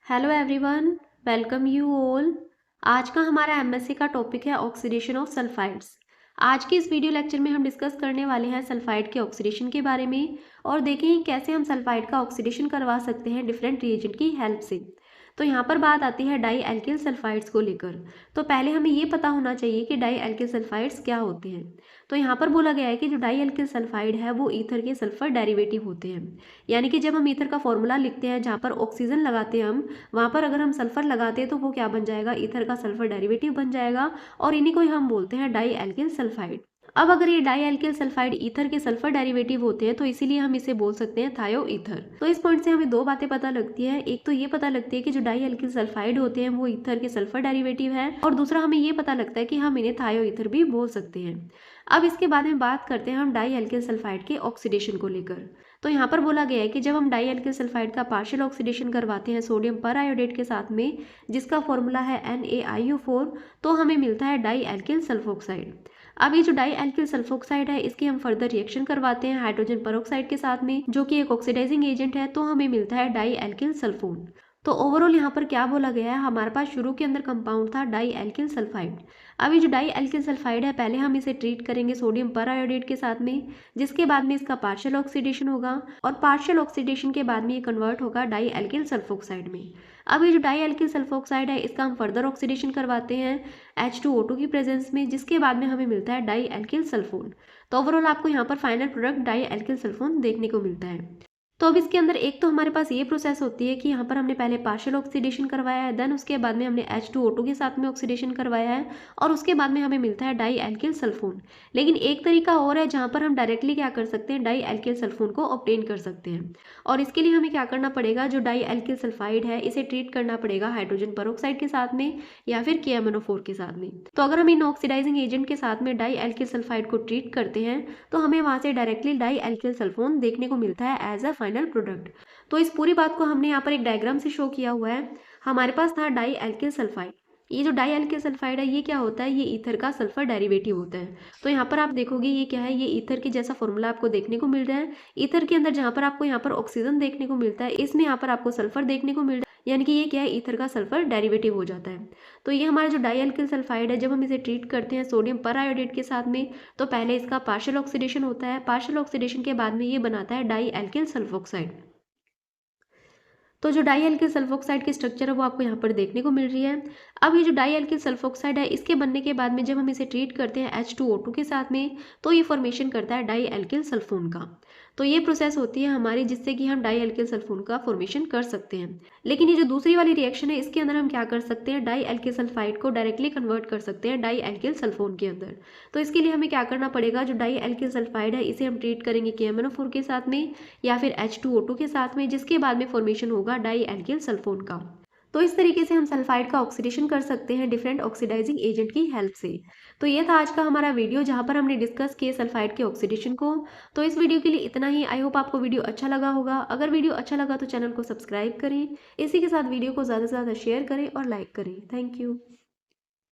Hello everyone, welcome you all. आज का हमारा एमएससी का टॉपिक है ऑक्सीडेशन ऑफ सल्फाइड्स। आज के इस वीडियो लेक्चर में हम डिस्कस करने वाले हैं सल्फाइड के ऑक्सीडेशन के बारे में और देखेंगे कैसे हम सल्फाइड का ऑक्सीडेशन करवा सकते हैं डिफरेंट रिएजेंट की हेल्प से। तो यहाँ पर बात आती है डाई एल्किल सल्फाइड्स को लेकर। तो पहले हमें ये पता होना चाहिए कि डाई एल्किल सल्फाइड्स क्या होते हैं। तो यहाँ पर बोला गया है कि जो डाई एल्किल सल्फाइड है वो ईथर के सल्फर डेरिवेटिव होते हैं। यानी कि जब हम ईथर का फॉर्मूला लिखते हैं जहाँ पर ऑक्सीजन लगाते हैं हम, वहाँ पर अगर हम सल्फर लगाते हैं तो वो क्या बन जाएगा, ईथर का सल्फर डेरिवेटिव बन जाएगा और इन्हीं को ही हम बोलते हैं डाई एल्किल सल्फाइड। अब अगर ये डाई एल्किल सल्फाइड ईथर के सल्फर डेरिवेटिव होते हैं तो इसीलिए हम इसे बोल सकते हैं थायो ईथर। तो इस पॉइंट से हमें दो बातें पता लगती है। एक तो ये पता लगती है कि जो डाई एल्किल सल्फाइड होते हैं वो ईथर के सल्फर डेरिवेटिव है और दूसरा हमें ये पता लगता है कि हम इन्हें थायो ईथर भी बोल सकते हैं। अब इसके बाद में बात करते हैं हम डाई एल्किल सल्फाइड के ऑक्सीडेशन को लेकर। तो यहाँ पर बोला गया है कि जब हम डाई एल्किल सल्फाइड का पार्शियल ऑक्सीडेशन करवाते हैं सोडियम पर आयोडेट के साथ में, जिसका फॉर्मूला है NaIO4, तो हमें मिलता है डाई एल्किल सल्फोक्साइड। अब ये जो डाई एल्किल सल्फोक्साइड है इसकी हम फर्दर रिएक्शन करवाते हैं हाइड्रोजन परऑक्साइड के साथ में, जो कि एक ऑक्सीडाइजिंग एजेंट है, तो हमें मिलता है डाई एल्किल सल्फोन। तो ओवरऑल यहाँ पर क्या बोला गया है, हमारे पास शुरू के अंदर कंपाउंड था डाई एल्किल सल्फाइड। अब ये जो डाई एल्किल सल्फाइड है पहले हम इसे ट्रीट करेंगे सोडियम पर आयोडेट के साथ में, जिसके बाद में इसका पार्शियल ऑक्सीडेशन होगा और पार्शियल ऑक्सीडेशन के बाद में ये कन्वर्ट होगा डाई एल्किल सल्फोक्साइड में। अब ये जो डाई एल्किल सल्फोक्साइड है इसका हम फर्दर ऑक्सीडेशन करवाते हैं H2O2 की प्रेजेंस में, जिसके बाद में हमें मिलता है डाई एल्किल सल्फोन। तो ओवरऑल आपको यहाँ पर final product di alkyl sulphone देखने को मिलता है। तो अब इसके अंदर एक तो हमारे पास ये प्रोसेस होती है कि यहाँ पर हमने पहले पार्शियल ऑक्सीडेशन करवाया है, देन उसके बाद में हमने H2O2 के साथ में ऑक्सीडेशन करवाया है और उसके बाद में हमें मिलता है डाई एल्किल सल्फोन। लेकिन एक तरीका और है जहाँ पर हम डायरेक्टली क्या कर सकते हैं, डाई एल्किल सल्फोन को ऑब्टेन कर सकते हैं। और इसके लिए हमें क्या करना पड़ेगा, जो डाई एल्किल सल्फाइड है इसे ट्रीट करना पड़ेगा हाइड्रोजन परऑक्साइड के साथ में या फिर KMnO4 के साथ में। तो अगर हम इन ऑक्सीडाइजिंग एजेंट के साथ में डाई एल्किल सल्फाइड को ट्रीट करते हैं तो हमें वहाँ से डायरेक्टली डाई एल्किल सल्फोन देखने को मिलता है एज अ फाइनल प्रोडक्ट। तो इस पूरी बात को हमने यहाँ पर एक डायग्राम से शो किया हुआ है। हमारे पास था डाई एल्किल सल्फाइड। ये जो डाई एल्किल सल्फाइड है ये क्या होता है, ये ईथर का सल्फर डेरिवेटिव होता है। तो यहाँ पर आप देखोगे ये क्या है, ये ईथर के जैसा फॉर्मूला आपको देखने को मिल रहा है। ईथर के अंदर जहाँ पर आपको यहाँ पर ऑक्सीजन देखने को मिलता है, इसमें यहाँ पर आपको सल्फर देखने को मिल रहा है, यानी कि ये क्या है, ईथर का सल्फर डेरिवेटिव हो जाता है। तो ये हमारा जो डाई एल्किल सल्फाइड है, जब हम इसे ट्रीट करते हैं सोडियम पर आयोडेट के साथ में, तो पहले इसका पार्शियल ऑक्सीडेशन होता है। पार्शियल ऑक्सीडेशन के बाद में ये बनाता है डाई एल्किल सल्फोक्साइड। तो जो डाई एल्किल सल्फोक्साइड की स्ट्रक्चर है वो आपको यहाँ पर देखने को मिल रही है। अब ये जो डाई एल्किल सल्फोक्साइड है इसके बनने के बाद में जब हम इसे ट्रीट करते हैं H2O2 के साथ में, तो ये फॉर्मेशन करता है डाई एल्किल सल्फोन का। तो ये प्रोसेस होती है हमारी जिससे कि हम डाई एल्किल सल्फोन का फॉर्मेशन कर सकते हैं। लेकिन ये जो दूसरी वाली रिएक्शन है इसके अंदर हम क्या कर सकते हैं, डाई एल्किल सल्फाइड को डायरेक्टली कन्वर्ट कर सकते हैं डाई एल्किल सल्फोन के अंदर। तो इसके लिए हमें क्या करना पड़ेगा, जो डाई एल्किल सल्फाइड है इसे हम ट्रीट करेंगे KMnO4 के साथ में या फिर H2O2 के साथ में, जिसके बाद में फॉर्मेशन होगा डाई एल्किल सल्फोन का। तो इस तरीके से हम सल्फाइड का ऑक्सीडेशन कर सकते हैं डिफरेंट ऑक्सीडाइजिंग एजेंट की हेल्प से। तो ये था आज का हमारा वीडियो जहाँ पर हमने डिस्कस किए सल्फाइड के ऑक्सीडेशन को। तो इस वीडियो के लिए इतना ही। आई होप आपको वीडियो अच्छा लगा होगा। अगर वीडियो अच्छा लगा तो चैनल को सब्सक्राइब करें। इसी के साथ वीडियो को ज़्यादा से ज़्यादा शेयर करें और लाइक करें। Thank you.